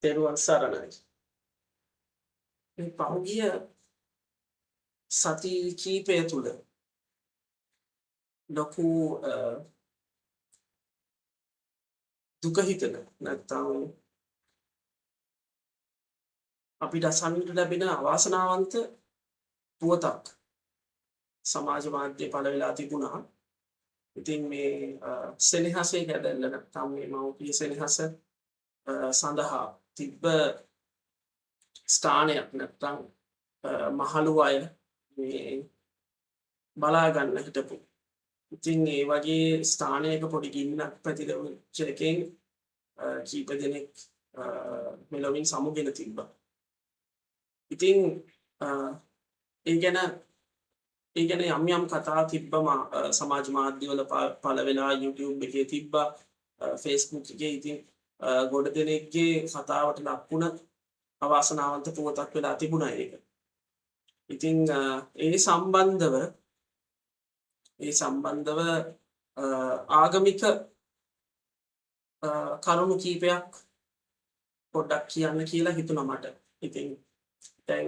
තෙරුවන් සරණයි. මේ පහුගිය සති කීපය තුළ ලොකු දුක හිතෙන නැත්නම් අපිට අසන්නට ලැබෙන අවාසනාවන්ත පුවතක් සමාජ මාධ්‍යයේ පළ වෙලා තිබුණා. ඉතින් මේ සෙනෙහසේ කැදැල්ල නැත්නම් මේ මව්පිය සෙනෙහස සඳහා තිබ්බ ස්ථානයක් නැත්නම් මහලු අය මේ බලා ගන්න හිටපු. ඉතින් ඒ වගේ ස්ථානයක පොඩි ගින්නක් පැතිරවිච්ච එකෙන් කීප දෙනෙක් මෙලොවින් සමුගෙන තිබ්බා. ඉතින් ඒ ගැන යම් යම් කතා තිබ්බම සමාජ මාධ්‍යවල පළ වෙලා YouTube එකේ තිබ්බා, Facebook එකේ. ඉතින් ගොඩ දෙනෙක්ගේ කතාවට ලක්ුණ අවාසනාවන්ත පුවතක් වෙලා තිබුණා ඒක. ඉතින් ඒ සම්බන්ධව ආගමික කරුණු කීපයක් පොඩ්ඩක් කියන්න කියලා හිතුණා මට. ඉතින් දැන්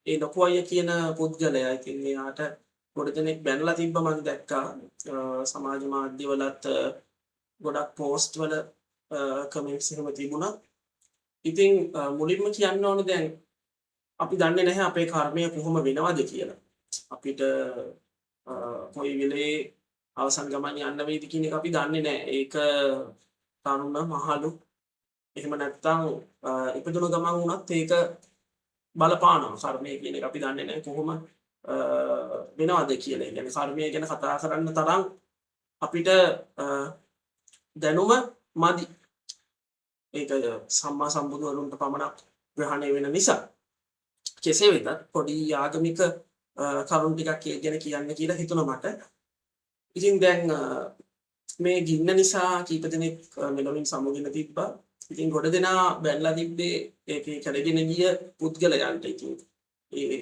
ඒ ලොකු අය කියන පුද්ගලයා, ඉතින් එයාට ගොඩ දෙනෙක් බැනලා තිබ්බ මම දැක්කා. සමාජ මාධ්‍යවලත් ගොඩක් පෝස්ට් වල කමෙන්ට්ස් එහෙම තිබුණා. ඉතින් මුලින්ම කියන්න ඕනේ, දැන් අපි දන්නේ නැහැ අපේ කර්මය කොහොම වෙනවද කියලා. අපිට කොයි වෙලේ අවසන් ගමන් යන්න වේද කියන එක අපි දන්නේ නැහැ. ඒක තරුණ මහලු එහෙම නැත්නම් ඉපදුණු ගමන් වුණත් ඒක බලපානවා. කර්මය කියන එක අපි දන්නේ නැහැ කොහොම වෙනවද කියලා. ඒ කියන්නේ කර්මය ගැන කතා කරන්න තරම් අපිට දැනුම මදි. ඒක සම්මා සම්බුදුවරුන්ට පමණක් ග්‍රහණය වෙන නිසා. කෙසේ වෙතත් පොඩි ආගමික කරුණු ටිකක් ඒ ගැන කියන්න කියලා හිතුණා මට. ඉතින් දැන් මේ ගින්න නිසා කීප දෙනෙක් මෙලොවින් සමුගෙන තිබ්බා. ඉතින් ගොඩ දෙනා බැනලා තිබ්බේ ඒකේ කැඩගෙන ගිය පුද්ගලයන්ට. ඉතින් ඒ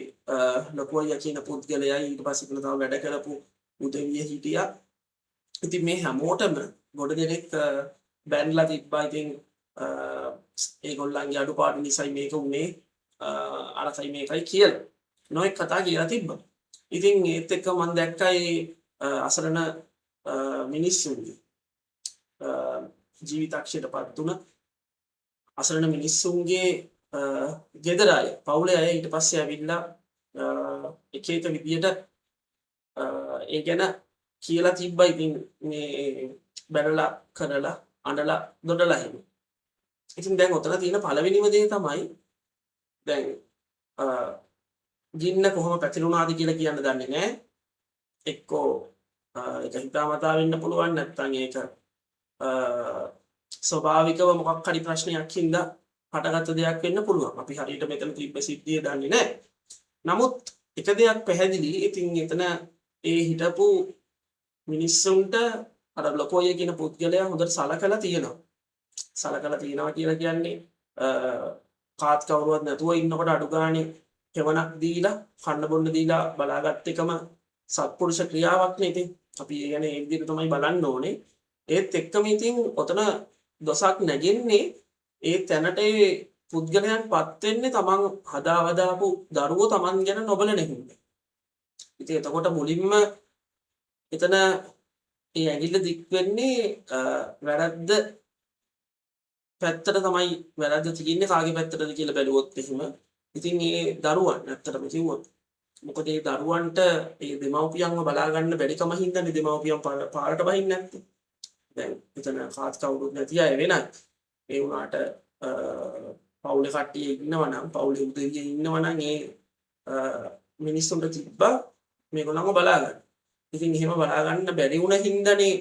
ලොකු අයියා කියන පුද්ගලයා ඊට පස්සේ තව වැඩ කරපු උදවිය හිටියා. ඉතින් මේ හැමෝටම ගොඩ දෙනෙක් බැනලා තිබ්බා. ඉතින් ඒගොල්ලන්ගේ අඩුපාඩු නිසායි මේක උනේ, අරසයි මේකයි කියලා නොයෙක් කතා කියලා තිබ්බා. ඉතින් ඒත් එක්ක මම දැක්කා අසරණ මිනිස්සුන්ගේ ජීවිතක්ෂයටපත් වුණ අසරණ මිනිස්සුන්ගේ ගෙදර අය, පවුලේ අය ඊට පස්සේ ඇවිල්ලා එක එක විදියට ඒ ගැන කියලා තිබ්බා. ඉතින් මේ බැනලා කරලා අඬලා දොඩලා එහෙම. ඉතින් දැන් ඔතන තියෙන පළවෙනිම දේ තමයි, දැන් ගින්න කොහොම පැතිරුණාද කියලා කියන්න දන්නේ නැහැ. එක්කෝ ඒක හිතාමතා වෙන්න පුළුවන්, නැත්නම් ඒක ස්වභාවිකව මොකක් හරි ප්‍රශ්නයක් හින්දා හටගත්ත දෙයක් වෙන්න පුළුවන්. අපි හරියට මෙතන තිබ්බ සිද්ධිය දන්නේ නැහැ. නමුත් එක දෙයක් පැහැදිලි. ඉතින් එතන ඒ හිටපු මිනිස්සුන්ට අර ලොකෝය කියන පුද්ගලයා හොඳට සලකලා තියෙනවා. සලකලා තියෙනවා කියලා කියන්නේ කාත් කවුරුවත් නැතුව ඉන්නකොට අඩු ගානේ එවනක් දීලා කන්න බොන්න දීලා බලාගත් එකම සත්පුරුෂ ක්‍රියාවක් නේ. ඉතින් අපි ඒ කියන්නේ ඒ විදිහට තමයි බලන්න ඕනේ. ඒත් එක්කම ඉතින් ඔතන දොසක් නැගෙන්නේ ඒ තැනට ඒ පුද්ගලයන්පත් වෙන්නේ තමන් හදාවදාපු දරුවෝ තමන් ගැන නොබලන හින්දා. ඉතින් එතකොට මුලින්ම එතන ඒ ඇඟිල්ල දික් වෙන්නේ වැරද්ද පැත්තට තමයි. වැරද්ද තියෙන්නේ කාගේ පැත්තටද කියලා බැලුවොත් එහෙම. ඉතින් ඒ දරුවන් ඇත්තටම කිව්වොත්, මොකද ඒ දරුවන්ට ඒ දෙමව්පියන්ව බලා ගන්න බැරි කම හින්දානේ දෙමව්පියන් පාරට බහින්නේ නැත්තේ. දැන් එතන කාත් කවුරුත් නැති අය වෙනත් ඒ වුණාට පවුලේ කට්ටිය ඉන්නවා නම්, පවුලේ උදවිය ඉන්නවා නම් ඒ මිනිස්සුන්ට තිබ්බා මේගොල්ලන්ව බලා ගන්න. ඉතින් එහෙම බලා ගන්න බැරි වුණ හින්දානේ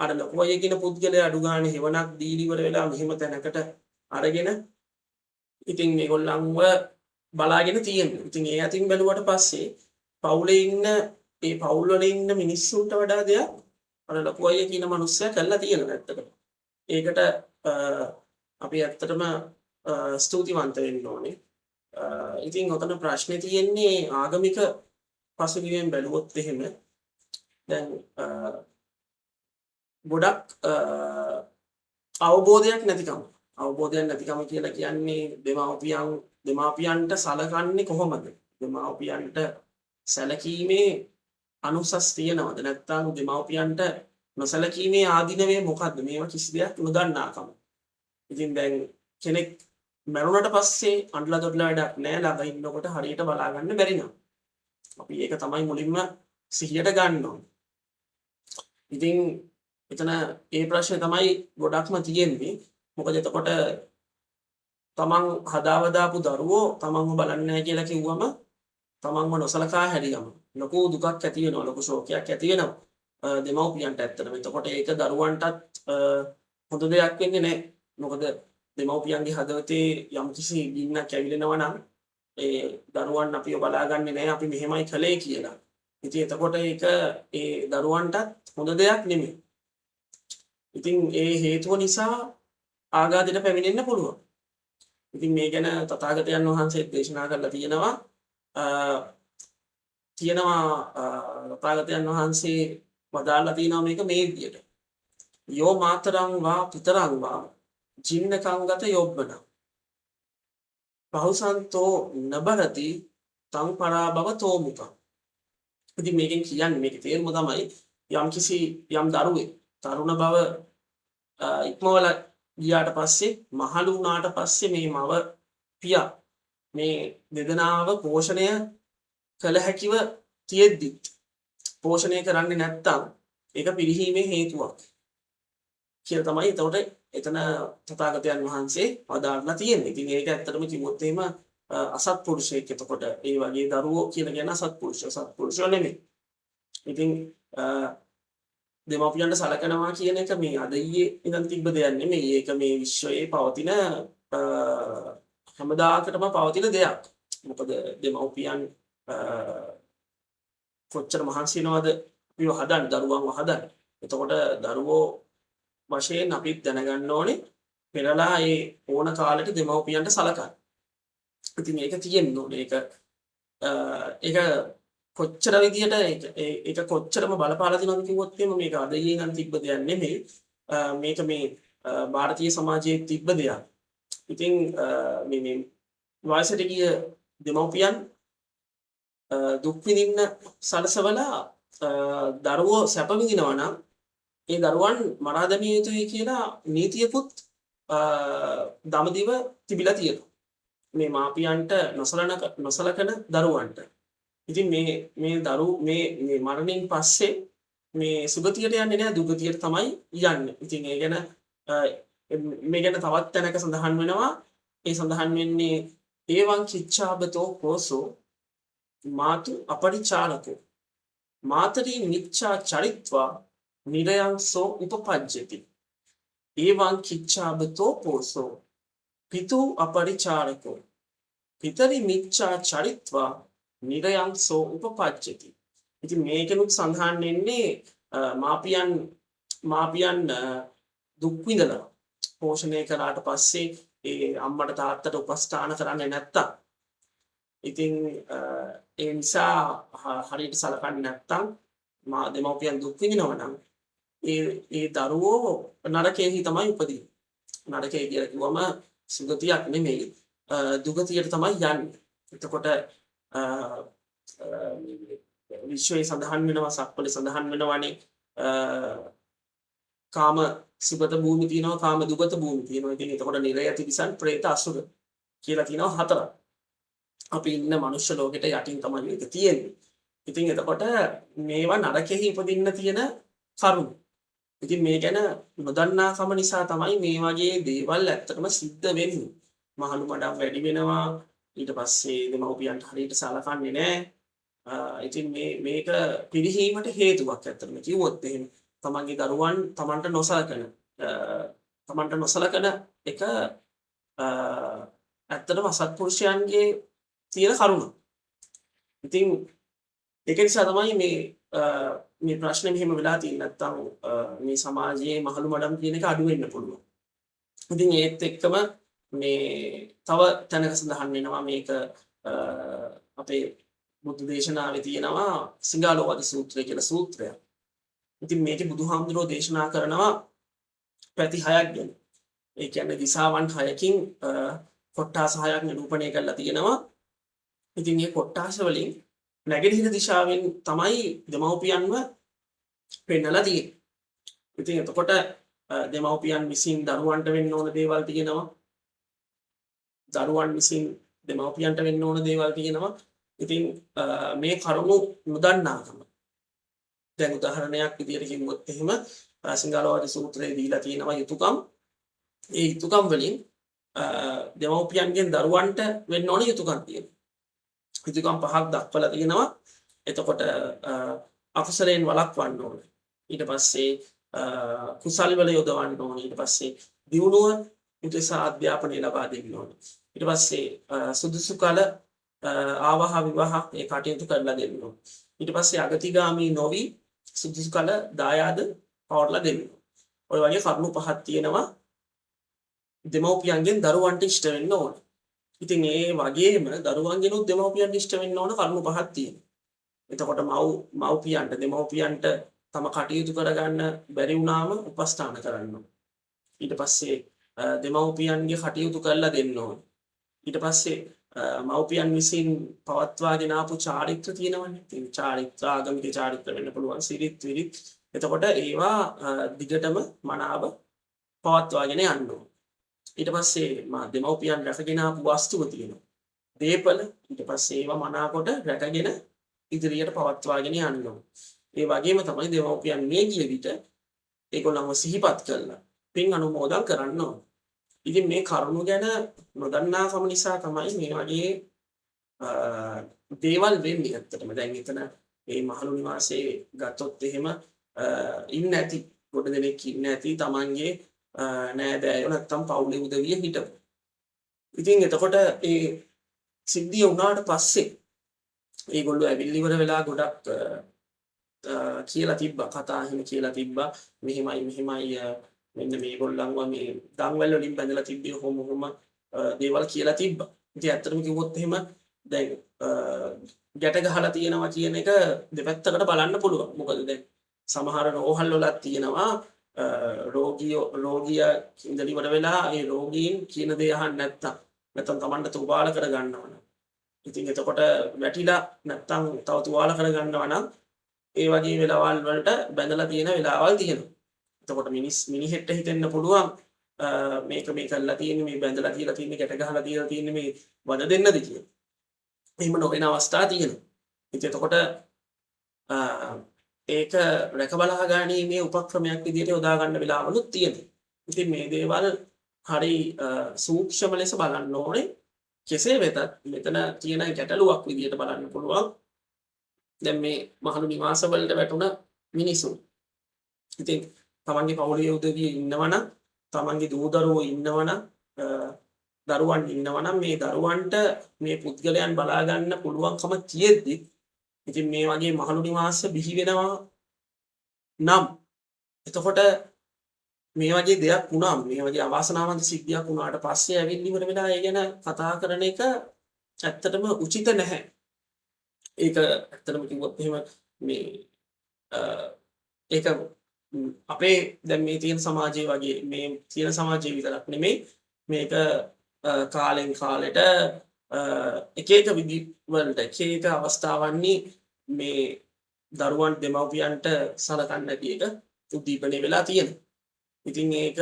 අර ලොකු අය කියන පුද්ගලයා අඩු ගානේ හෙවණක් දීලි ඉවර වෙලා මෙහෙම තැනකට අරගෙන ඉතින් මේගොල්ලන්ව බලාගෙන තියෙනවා. ඉතින් ඒ අතින් බැලුවට පස්සේ පවුලේ ඉන්න ඒ පවුල් වල ඉන්න මිනිස්සුන්ට වඩා දෙයක් අර ලොකු අය කියන මිනිස්සයා කළා තියෙනවා ඇත්තටම. ඒකට අපි ඇත්තටම ස්තුතිවන්ත වෙන්න ඕනේ. ඉතින් ඔතන ප්‍රශ්නේ තියෙන්නේ ආගමික පසුබිමෙන් බැලුවොත් එහෙම දැන් ගොඩක් අවබෝධයක් නැතිකම. අවබෝධයක් නැතිකම කියලා කියන්නේ දෙමාපියන්ට සලකන්නේ කොහොමද? දෙමාපියන්ට සැලකීමේ අනුසස් තියෙනවද? නැත්නම් දෙමාපියන්ට නොසැලකීමේ ආධිනවය මොකද්ද? මේවා කිසි දෙයක් නොදන්නාකම. ඉතින් දැන් කෙනෙක් මැරුණට පස්සේ අඬලා දොඩලා වැඩක් නැහැ. ළඟ ඉන්නකොට හරියට බලා ගන්න බැරි නම්. අපි ඒක තමයි මුලින්ම සිහියට ගන්න ඕනේ. ඉතින් එතන ඒ ප්‍රශ්නේ තමයි ගොඩක්ම තියෙන්නේ. මොකද එතකොට තමන් හදාවදාපු දරුවෝ තමන්ව බලන්නේ නැහැ කියලා කිව්වම තමන්ව නොසලකා හැරියම ලොකු දුකක් ඇති වෙනවා, ලොකු ශෝකයක් ඇති වෙනවා දෙමව්පියන්ට ඇත්තටම. එතකොට ඒක දරුවන්ටත් හොඳ දෙයක් වෙන්නේ නැහැ. මොකද දෙමව්පියන්ගේ හදවතේ යම්කිසි ගින්නක් ඇවිලෙනවා නම් ඒ දරුවන් අපිව බලාගන්නේ නැහැ අපි මෙහෙමයි කළේ කියලා. ඉතින් එතකොට ඒක ඒ දරුවන්ටත් හොඳ දෙයක් නෙමෙයි. ඉතින් ඒ හේතුව නිසා ආඝාතයට පැමිණෙන්න පුළුවන්. ඉතින් මේ ගැන තථාගතයන් වහන්සේ දේශනා කරලා තියෙනවා තථාගතයන් වහන්සේ වදාළලා තියෙනවා මේක මේ විදියට. යෝ මාතරං වා පිතරං වා ජින්නකං ගත යොබ්බන බහුසන්තෝ නබරති තං පරාභව තෝමුකං. ඉතින් මේකෙන් කියන්නේ මේකේ තේරුම තමයි යම් දරුවෙක් තරුණ බව ඉක්මවල ගියාට පස්සේ මහලු වුණාට පස්සේ මේ මව පියා මේ දෙදෙනාව පෝෂණය කළ හැකිව තියෙද්දිත් පෝෂණය කරන්නේ නැත්තම් ඒක පිරිහීමේ හේතුවක් කියලා තමයි එතකොට එතන තථාගතයන් වහන්සේ වදාarලා තියෙන්නේ. ඉතින් ඒක ඇත්තටම කිව්වොත් එහෙම අසත්පුරුෂයෙක් එතකොට ඒ වගේ දරුවෝ කියලා කියන සත්පුරුෂයෝ නෙමෙයි. ඉතින් දෙමාපියන්ට සලකනවා කියන එක මේ අද ඊයේ ඉඳන් තිබ්බ දෙයක් නෙමෙයි. ඒක මේ විශ්වයේ පවතින හැමදාකටම පවතින දෙයක්. මොකද දෙමාපියන් කොච්චර මහන්සි වෙනවද අපිව හදන්න, දරුවන්ව හදන්න. එතකොට දරුවෝ වශයෙන් අපිත් දැනගන්න ඕනේ පෙරලා ඒ ඕන කාලෙට දෙමාපියන්ට සලකන්න. ඉතින් ඒක තියෙන්න ඕනේ. ඒක කොච්චර විදියට ඒක කොච්චරම බලපාලා තියෙනවද කිව්වොත් එහෙම මේක අද ඊයේ නම් තිබ්බ දෙයක් නෙමෙයි. මේක මේ ಭಾರತೀಯ සමාජයේ තිබ්බ දෙයක්. ඉතින් මේ වයසට ගිය දෙමව්පියන් දුක් විඳින්න සලසවලා දරුවෝ සැප විඳිනවා නම් ඒ දරුවන් මරා දැමිය යුතුයි කියලා නීතියකුත් දමදිව තිබිලා තියෙනවා. මේ මාපියන්ට නොසලකන දරුවන්ට. ඉතින් මේ මරණයෙන් පස්සේ මේ සුගතියට යන්නේ නැහැ, දුගතියට තමයි යන්නේ. ඉතින් ඒ ගැන මේ ගැන තවත් තැනක සඳහන් වෙනවා. ඒ සඳහන් වෙන්නේ ඒවං කිච්ඡාබතෝ කෝසෝ මාතු අපරිචාරකෝ මාතරී මිච්ඡා චරිත්වා නිරයංසෝ උපපජ්ජති. ඒවං කිච්ඡාබතෝ කෝසෝ පිතු අපරිචාරකෝ පිතරි මිච්ඡා චරිත්වා නිරයංසෝ උපපජ්ජති. ඉතින් මේකෙනුත් සඳහන් වෙන්නේ මාපියන් දුක් විඳලා පෝෂණය කරාට පස්සේ ඒ අම්මට තාත්තට උපස්ථාන කරන්නේ නැත්තම් ඉතින් ඒ නිසා හරියට සලකන්නේ නැත්තම් දෙමව්පියන් දුක් විඳිනවා නම් ඒ දරුවෝ නරකයෙහි තමයි උපදින්නේ. නරකය කියලා කිව්වම සුගතියක් නෙමෙයි දුගතියට තමයි යන්නේ. එතකොට විශ්වයේ සඳහන් වෙනවා, සක්වලේ සඳහන් වෙනවානේ කාම සුගත භූමි තියෙනවා, කාම දුගත භූමි තියෙනවා. ඉතින් එතකොට නිරය තිරිසන් പ്രേත අසුර කියලා තියෙනවා හතරක්. අපි ඉන්න මනුෂ්‍ය ලෝකෙට යටින් තමයි මේක තියෙන්නේ. ඉතින් එතකොට මේවා නරකෙහි ඉපදින්න තියෙන කරුණු. ඉතින් මේ ගැන නොදන්නාකම නිසා තමයි මේ වගේ දේවල් ඇත්තටම සිද්ධ වෙන්නේ. මහලු මඩම් වැඩි වෙනවා. ඊට පස්සේ දෙමව්පියන්ට හරියට සලකන්නේ නැහැ. ඉතින් මේක පිරිහීමට හේතුවක් ඇත්තටම කිව්වොත් එහෙම. තමන්ගේ දරුවන් තමන්ට නොසලකන එක ඇත්තටම අසත්පුරුෂයන්ගේ තියෙන කරුණ. ඉතින් ඒක නිසා තමයි මේ ප්‍රශ්නේ මෙහෙම වෙලා තියෙන්නේ. නැත්තම් මේ සමාජයේ මහලු මඩම් කියන එක අඩු වෙන්න පුළුවන්. ඉතින් ඒත් එක්කම මේ තව තැනක සඳහන් වෙනවා මේක අපේ බුද්ධ දේශනාවේ තියෙනවා සිංහලෝවාද සූත්‍රය කියලා සූත්‍රයක්. ඉතින් මේකේ බුදුහාමුදුරුවෝ දේශනා කරනවා පැති 6ක් ගැන. ඒ කියන්නේ දිසාවන් 6කින් කොට්ටාස 6ක් නිරූපණය කරලා තියෙනවා. ඉතින් මේ කොට්ටාස වලින් නැගෙනහිර දිශාවෙන් තමයි දෙමව්පියන්ව පෙන්නලා තියෙන්නේ. ඉතින් එතකොට දෙමව්පියන් විසින් දරුවන්ට වෙන්න ඕන දේවල් තියෙනවා. දරුවන් විසින් දෙමව්පියන්ට වෙන්න ඕන දේවල් තියෙනවා. ඉතින් මේ කරුණු නොදන්නාකම දැන් උදාහරණයක් විදියට කිව්වොත් එහෙම සිංහලවාදී සූත්‍රයේ දීලා තියෙනවා යුතුයකම්. ඒ යුතුයකම් වලින් දෙමව්පියන්ගෙන් දරුවන්ට වෙන්න ඕන යුතුයකම් තියෙනවා. යුතුයකම් පහක් දක්වලා තියෙනවා. එතකොට අකුසලයෙන් වළක්වන්න ඕන. ඊට පස්සේ කුසල් වල යොදවන්න ඕන. ඊට පස්සේ දියුණුව උදෙසා අධ්‍යාපනය ලබා දෙන්න ඕන. ඊට පස්සේ සුදුසු කල ආවහ විවාහ ඒ කටයුතු කරලා දෙන්න ඕන. ඊට පස්සේ අගතිගාමී නොවි සුදුසු කල දායාද පවර්ලා දෙන්න. ඔය වගේ කරුණු පහක් තියෙනවා දෙමව්පියන්ගෙන් දරුවන්ට ඉෂ්ට වෙන්න ඕන. ඉතින් ඒ වගේම දරුවන්ගෙනුත් දෙමව්පියන්ට ඉෂ්ට වෙන්න ඕන කරුණු පහක් තියෙනවා. එතකොට මව්පියන්ට දෙමව්පියන්ට තම කටයුතු කරගන්න බැරි වුණාම උපස්ථාන කරන්න ඕන. ඊට පස්සේ දෙමව්පියන්ගේ කටයුතු කරලා දෙන්න ඕන. ඊට පස්සේ මව්පියන් විසින් පවත්වාගෙන ආපු චාරිත්‍ර තියෙනවනේ. ඉතින් චාරිත්‍ර ආගමික චාරිත්‍ර වෙන්න පුළුවන් සිරිත් විරිත්. එතකොට ඒවා දිගටම මනාව පවත්වාගෙන යන්න ඕන. ඊට පස්සේ දෙමව්පියන් රැකගෙන ආපු වස්තුව තියෙනවා. දීපල ඊට පස්සේ ඒවා මනාකොට රැකගෙන ඉදිරියට පවත්වාගෙන යන්න ඕන. ඒ වගේම තමයි දෙමව්පියන් මේ ගිය විට ඒගොල්ලන්ව සිහිපත් කරලා පින් අනුමෝදන් කරන්න ඕන. ඉතින් මේ කරුණු ගැන නොදන්නාකම නිසා තමයි මේ වගේ දේවල් වෙන්නේ. ඇත්තටම දැන් එතන මේ මහලු නිවාසයේ ගත්තොත් එහෙම ඉන්න ඇති ගොඩ දෙනෙක් ඉන්න ඇති තමන්ගේ නෑදෑයෝ නැත්තම් පවුලේ උදවිය හිටපු. ඉතින් එතකොට ඒ සිද්ධිය වුණාට පස්සේ ඒගොල්ලෝ ඇවිල්ලි ඉවර වෙලා ගොඩක් කියලා තිබ්බා කතා එහෙම කියලා තිබ්බා මෙහෙමයි මෙන්න මේගොල්ලන්ව මේ දන්වැල් වලින් බැඳලා තිබ්බේ කොහොම දේවල් කියලා තිබ්බා. ඉතින් ඇත්තටම කිව්වොත් එහෙම දැන් ගැට ගහලා තියෙනවා කියන එක දෙපැත්තකට බලන්න පුළුවන්. මොකද දැන් සමහර රෝහල් වලක් තියෙනවා රෝගියා ඉඳලා ඉවර වෙලා ඒ රෝගීන් කියන දේ අහන්න නැත්තම් Tamanට තුවාල කර ගන්නවා නම්. ඉතින් එතකොට වැටිලා නැත්තම් තව තුවාල කර ගන්නවා නම් ඒ වගේ වෙලාවල් වලට බැඳලා තියෙන වෙලාවල් තියෙනවා. එතකොට මිනිහෙට හිතෙන්න පුළුවන් මේක මේ කරලා තියෙන්නේ මේ බැඳලා තියලා තියෙන්නේ ගැට ගහලා තියලා තියෙන්නේ මේ වද දෙන්නද කියලා. එහෙම නොවන අවස්ථා තියෙනවා. ඉතින් එතකොට ඒක රැක බලා ගැනීමේ උපක්‍රමයක් විදිහට යොදා ගන්න වෙලාවලුත් තියෙනවා. ඉතින් මේ දේවල් හරි සූක්ෂම ලෙස බලන්න ඕනේ. කෙසේ වෙතත් මෙතන තියෙන ගැටලුවක් විදිහට බලන්න පුළුවන්. දැන් මේ මහලු නිවාස වලට වැටුණ මිනිසුන්. ඉතින් තමන්ගේ පවුලේ උදවිය ඉන්නවනම් තමන්ගේ දූ දරුවෝ ඉන්නවනම් දරුවන් ඉන්නවනම් මේ දරුවන්ට මේ පුද්ගලයන් බලා ගන්න පුළුවන්කම තියෙද්දි ඉතින් මේ වගේ මහලු නිවාස බිහි වෙනවා නම් එතකොට මේ වගේ දෙයක් වුණාම මේ වගේ අවාසනාවන්ත සිද්ධියක් වුණාට පස්සේ ඇවිල්ලි ඉවර වෙලා ඒ ගැන කතා කරන එක ඇත්තටම උචිත නැහැ. ඒක ඇත්තටම කිව්වොත් එහෙම මේ ඒක අපේ දැන් මේ තියෙන සමාජයේ වගේ මේ තියෙන සමාජයේ විතරක් නෙමෙයි මේක කාලෙන් කාලෙට එක එක විදි වලට එක එක අවස්ථාවන්හි මේ දරුවන් දෙමව්පියන්ට සලකන්නේ නැති එක උද්දීපනය වෙලා තියෙනවා. ඉතින් ඒක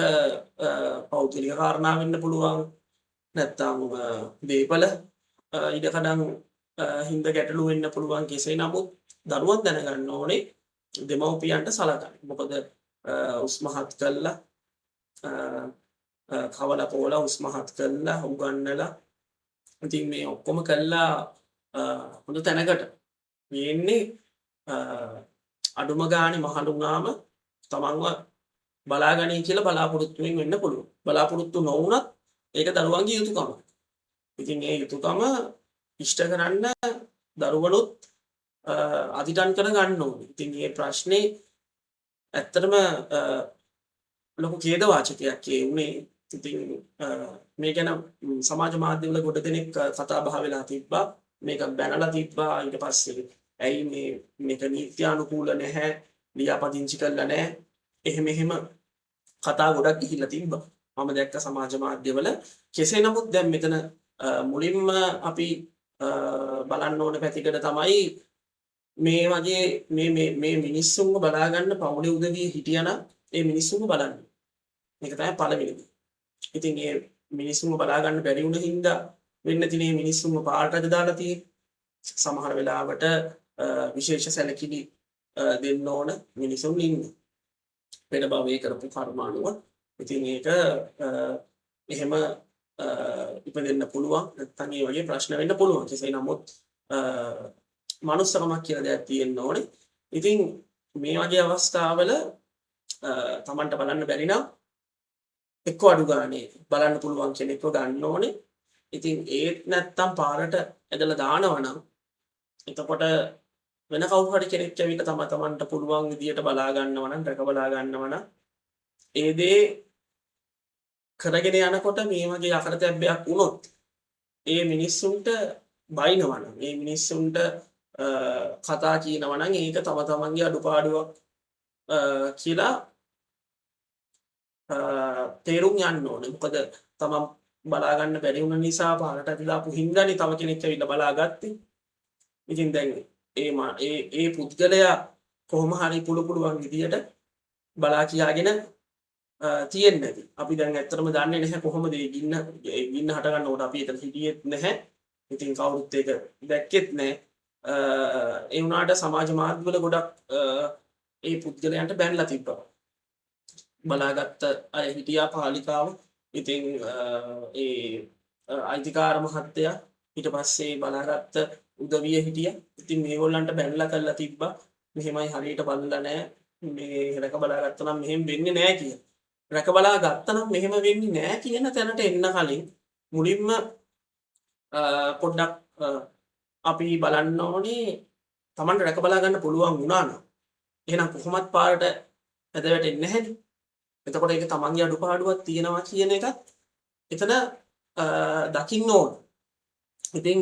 පෞද්ගලික කාරණා වෙන්න පුළුවන් නැත්නම් දීපල ඉඩකඩම් හින්දා ගැටලු වෙන්න පුළුවන්. කෙසේ නමුත් දරුවන් දැනගන්න ඕනේ දෙමව්පියන්ට සලකන්න. මොකද උස්මහත් කළා කවලා පොවලා උස්මහත් කළා උගන්නලා ඉතින් මේ ඔක්කොම කළා හොඳ තැනකට වෙන්නේ අඩුම ගානේ මහලු වුණාම තමන්ව බලාගනී කියලා බලාපොරොත්තුෙන් වෙන්න පුළුවන්. බලාපොරොත්තු නොවුනත් ඒක දරුවන්ගේ යුතුයකම. ඉතින් ඒ යුතුයකම ඉෂ්ට කරන්න දරුවනුත් අධිටන් කර ගන්න ඕනේ. ඉතින් මේ ප්‍රශ්නේ ඇත්තටම ලොකු ඛේදවාචකයක් ඒ උනේ. ඉතින් මේ ගැන සමාජ මාධ්‍යවල ගොඩ දෙනෙක් කතා බහ වෙලා තිබ්බා. මේක බැනලා තිබ්බා. ඊට පස්සේ ඇයි මේක නීත්‍යානුකූල නැහැ, ලියාපදිංචි කරලා නැහැ. එහෙම කතා ගොඩක් ගිහිල්ලා තිබ්බා. මම දැක්ක සමාජ මාධ්‍යවල. කෙසේ නමුත් දැන් මෙතන මුලින්ම අපි බලන්න ඕන පැතිකඩ තමයි මේ වගේ මේ මිනිස්සුන්ව බලා ගන්න පවුලේ උදවිය හිටියනම් ඒ මිනිස්සුන්ව බලන්න. මේක තමයි පළවෙනි දේ. ඉතින් ඒ මිනිස්සුන්ව බලා ගන්න බැරි වුණ හින්දා වෙන්න තියෙන මේ මිනිස්සුන්ව පාරට දාලා තියෙන්නේ. සමහර වෙලාවට විශේෂ සැලකිලි දෙන්න ඕන මිනිසුන් ඉන්න. වෙන භවයේ කරපු කර්මානුව. ඉතින් ඒක එහෙම ඉපදෙන්න පුළුවන්. නැත්නම් ඒ වගේ ප්‍රශ්න වෙන්න පුළුවන්. කෙසේ නමුත් මනුස්සකමක් කියලා දෙයක් තියෙන්න ඕනේ. ඉතින් මේ වගේ අවස්ථාවල තමන්ට බලන්න බැරි නම් එක්ක අඩු ගානේ බලන්න පුළුවන් කෙනෙක්ව ගන්න ඕනේ. ඉතින් ඒත් නැත්තම් පාරට ඇදලා දානවනම් එතකොට වෙන කවුරු හරි කෙනෙක් ඇවිල්ලා තමන්ට පුළුවන් විදියට බලා ගන්නවා නම් රැක බලා ගන්නවා නම් ඒ දේ කරගෙන යනකොට මේ වගේ අකරතැබ්බයක් වුණොත් ඒ මිනිස්සුන්ට බයිනවා නම් ඒ මිනිස්සුන්ට කතා කියනවා නම් ඒක තම තමන්ගේ අඩුපාඩුවක් කියලා තේරුම් යන්න ඕනේ. මොකද තමන් බලා ගන්න බැරි වුණ නිසා පාරට ඇදලාපු හින්දානේ තව කෙනෙක් ඇවිල්ලා බලාගත්තේ. ඉතින් දැන් ඒ පුද්ගලයා කොහොම හරි පුළුවන් විදියට බලා කියාගෙන තියෙන්නේ නැති. අපි දැන් ඇත්තටම දන්නේ නැහැ කොහොමද ඒ ගින්න හට ගන්නකොට අපි එතන හිටියෙත් නැහැ. ඉතින් කවුරුත් ඒක දැක්කෙත් නැහැ. ඒ වුණාට සමාජ මාධ්‍යවල ගොඩක් ඒ පුද්ගලයන්ට බැනලා තිබ්බා. බලාගත්ත අය හිටියා පාලිකාව. ඉතින් ඒ අයිතිකාර මහත්තයා ඊට පස්සේ බලාගත්ත උදවිය හිටියා. ඉතින් මේගොල්ලන්ට බැනලා කරලා තිබ්බා. මෙහෙමයි හරියට බලලා නැහැ. මේ රැක බලාගත්තා නම් මෙහෙම වෙන්නේ නැහැ කියලා. රැක බලා ගත්තා නම් මෙහෙම වෙන්නේ නැහැ කියන තැනට එන්න කලින් මුලින්ම පොඩ්ඩක් අපි බලන්න ඕනේ Tamanට රැක බලා ගන්න පුළුවන් වුණා නම් එහෙනම් කොහොමත් පාරට ඇද වැටෙන්නේ නැහැනේ. එතකොට ඒක තමන්ගේ අඩුපාඩුවක් තියෙනවා කියන එකත් එතන දකින්න ඕන. ඉතින්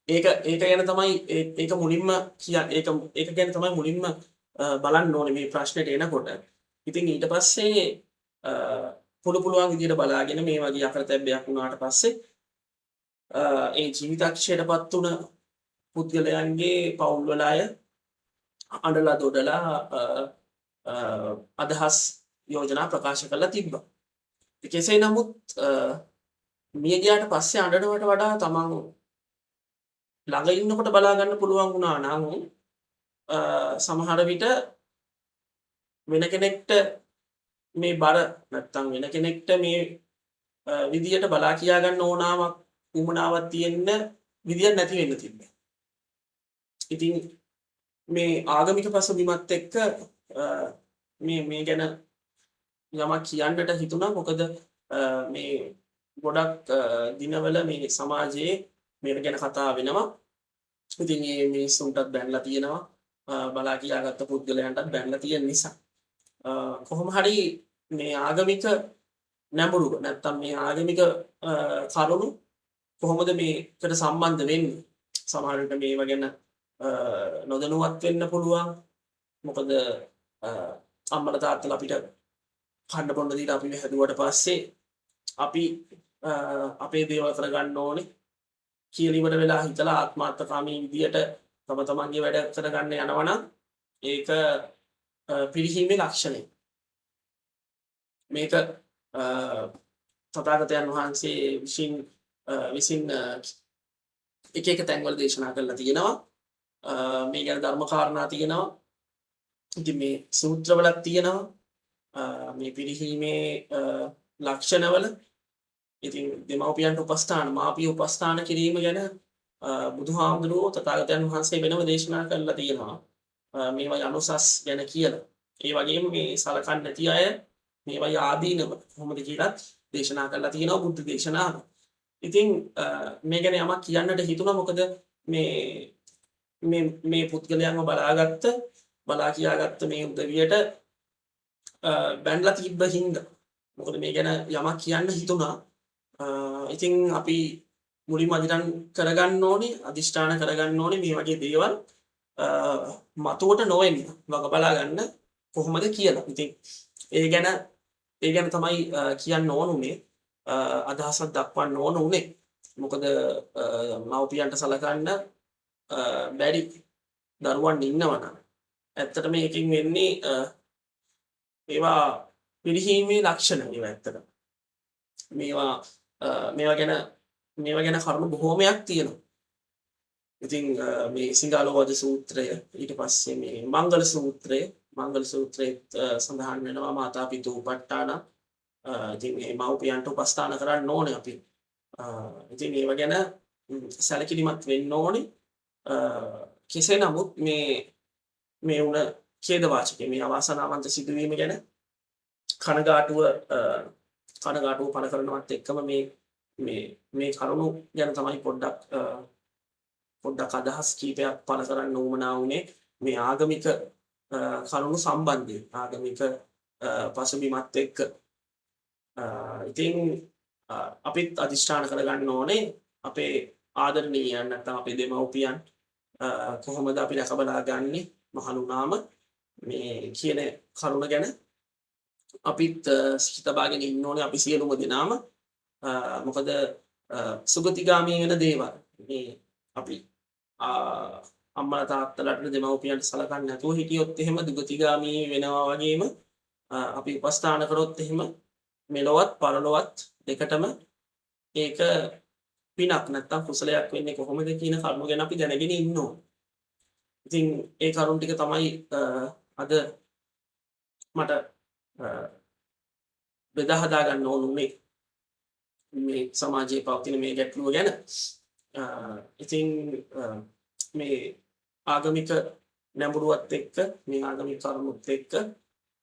ඒක ගැන තමයි ඒක මුලින්ම ඒක ගැන තමයි මුලින්ම බලන්න ඕනේ මේ ප්‍රශ්නෙට එනකොට. ඉතින් ඊට පස්සේ පුළුවන් විදියට බලාගෙන මේ වගේ අකරතැබ්බයක් වුණාට පස්සේ ඒ ජීවිතක්ෂයටපත් වුණ පුද්ගලයන්ගේ පවුල්වල අය අඬලා දොඩලා අදහස් යෝජනා ප්‍රකාශ කරලා තිබ්බා. කෙසේ නමුත් මිය ගියාට පස්සේ අඬනවට වඩා තමන් ළඟ ඉන්නකොට බලා ගන්න පුළුවන් වුණා නම් සමහර විට වෙන කෙනෙක්ට මේ බර නැත්තම් වෙන කෙනෙක්ට මේ විදියට බලා කියා ගන්න ඕනාවක් උමනාවක් තියෙන්න විදියක් නැති වෙන්න තිබ්බා. ඉතින් මේ ආගමික පසුබිමත් එක්ක මේ ගැන යමක් කියන්නට හිතුණා. මොකද මේ ගොඩක් දිනවල මේ සමාජයේ මේක ගැන කතා වෙනවා. ඉතින් මේ මිනිස්සුන්ටත් බැනලා තියෙනවා. බලා කියාගත්ත පුද්ගලයන්ටත් බැනලා තියෙන නිසා කොහොම හරි මේ ආගමික නැඹුරුව නැත්තම් මේ ආගමික කරුණු කොහොමද මේකට සම්බන්ධ වෙන්නේ? සමහර විට මේව ගැන නොදැනුවත් වෙන්න පුළුවන්. මොකද අම්මලා තාත්තලා අපිට කන්න බොන්න දීලා අපි හැදුවට පස්සේ අපි අපේ දේවල් කරගන්න ඕනේ කියලා ඉවර වෙලා හිතලා ආත්මාර්ථකාමී විදියට තම තමන්ගේ වැඩ කරගන්න යනවනම් ඒක පිරිහීමේ ලක්ෂණය. මේක තථාගතයන් වහන්සේ විසින් එක තැන්වල දේශනා කරලා තියෙනවා. මේ ගැන ධර්ම කාරණා තියෙනවා. ඉතින් මේ සූත්‍රවලත් තියෙනවා මේ පිරිහීමේ ලක්ෂණවල. ඉතින් දෙමව්පියන්ට උපස්ථාන මාපිය උපස්ථාන කිරීම ගැන බුදුහාමුදුරුවෝ තථාගතයන් වහන්සේ වෙනම දේශනා කරලා තියෙනවා. මේවා අනුසස් ගැන කියලා. ඒ වගේම මේ සලකන්නේ නැති අය මේවා ආදීනව කොහොමද කියලා දේශනා කරලා තියෙනවා බුද්ධ දේශනාව. ඉතින් මේ ගැන යමක් කියන්නට හිතුණා. මොකද මේ පුද්ගලයන්ව බලා කියාගත්ත මේ උදවියට බැනලා තිබ්බ හින්දා. මොකද මේ ගැන යමක් කියන්න හිතුණා. ඉතින් අපි මුලින්ම අදිෂ්ඨාන කරගන්න ඕනේ මේ වගේ දේවල් මතුවට නොවෙන්න වග බලා ගන්න කොහොමද කියලා. ඉතින් ඒ ගැන ඒ ගැන තමයි කියන්න ඕන උනේ අදහසක් දක්වන්න ඕන උනේ. මොකද මව්පියන්ට සලකන්න බැරි දරුවන් ඉන්නවනම් ඇත්තට මේකෙන් වෙන්නේ ඒවා පිරිහීමේ ලක්ෂණ ඒවා ඇත්තට. මේවා මේවා ගැන කරුණු බොහෝමයක් තියෙනවා. ඉතින් මේ සිංහලෝවාද සූත්‍රය ඊට පස්සේ මේ මංගල සූත්‍රයේත් සඳහන් වෙනවා මාතා පිතූ උපට්ඨාන. ඉතින් මේ මව්පියන්ට උපස්ථාන කරන්න ඕනේ අපි. ඉතින් ඒව ගැන සැලකිලිමත් වෙන්න ඕනේ. කෙසේ නමුත් මේ වුණ ඛේදවාචකය මේ අවාසනාවන්ත සිදුවීම ගැන කනගාටුව පළ කරනවත් එක්කම මේ කරුණු ගැන තමයි පොඩ්ඩක් අදහස් කීපයක් පළ කරන්න උවමනා වුණේ මේ ආගමික කරුණු සම්බන්ධයෙන් ආගමික පසුබිමත් එක්ක. ඉතින් අපිත් අධිෂ්ඨාන කරගන්න ඕනේ අපේ ආදරණීයයන් නැත්නම් අපේ දෙමව්පියන් කොහොමද අපි රැක බලා ගන්නේ මහලුනාම මේ කියන කරුණ ගැන අපිත් සිහි තබාගෙන ඉන්න ඕනේ අපි සියලුම දෙනාම. මොකද සුගතිගාමී වෙන දේවල් මේ අපි අම්මලා තාත්තලාට දෙමව්පියන්ට සලකන්නේ නැතුව හිටියොත් එහෙම දුගතිගාමී වෙනවා වගේම අපි උපස්ථාන කරොත් එහෙම මෙලොවත් පරලොවත් දෙකටම ඒක පිනක් නැත්තම් කුසලයක් වෙන්නේ කොහොමද කියන කරුණු ගැන අපි දැනගෙන ඉන්න ඕනේ. ඉතින් ඒ කරුණ ටික තමයි අද මට බෙදා හදා ගන්න ඕන උනේ මේ සමාජයේ පවතින මේ ගැටලුව ගැන. ඉතින් මේ ආගමික නැඹුරුවත් එක්ක මේ ආගමික කරුණුත් එක්ක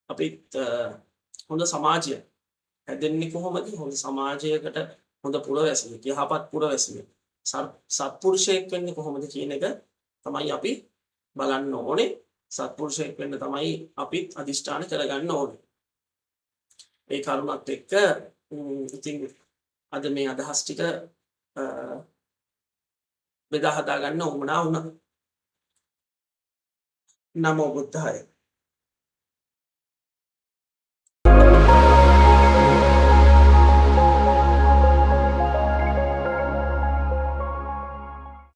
අපිත් හොඳ සමාජයක් හැදෙන්නේ කොහොමද? හොඳ සමාජයකට හොඳ පුරවැසියෙක් යහපත් පුරවැසියෙක් සත්පුරුෂයෙක් වෙන්නේ කොහොමද කියන එක තමයි අපි බලන්න ඕනේ. සත්පුරුෂයෙක් වෙන්න තමයි අපිත් අධිෂ්ඨාන කරගන්න ඕනේ. ඒ කරුණත් එක්ක ඉතින් අද මේ අදහස් ටික බෙදා හදා ගන්න උවමනා වුණා. නමෝ බුද්ධාය.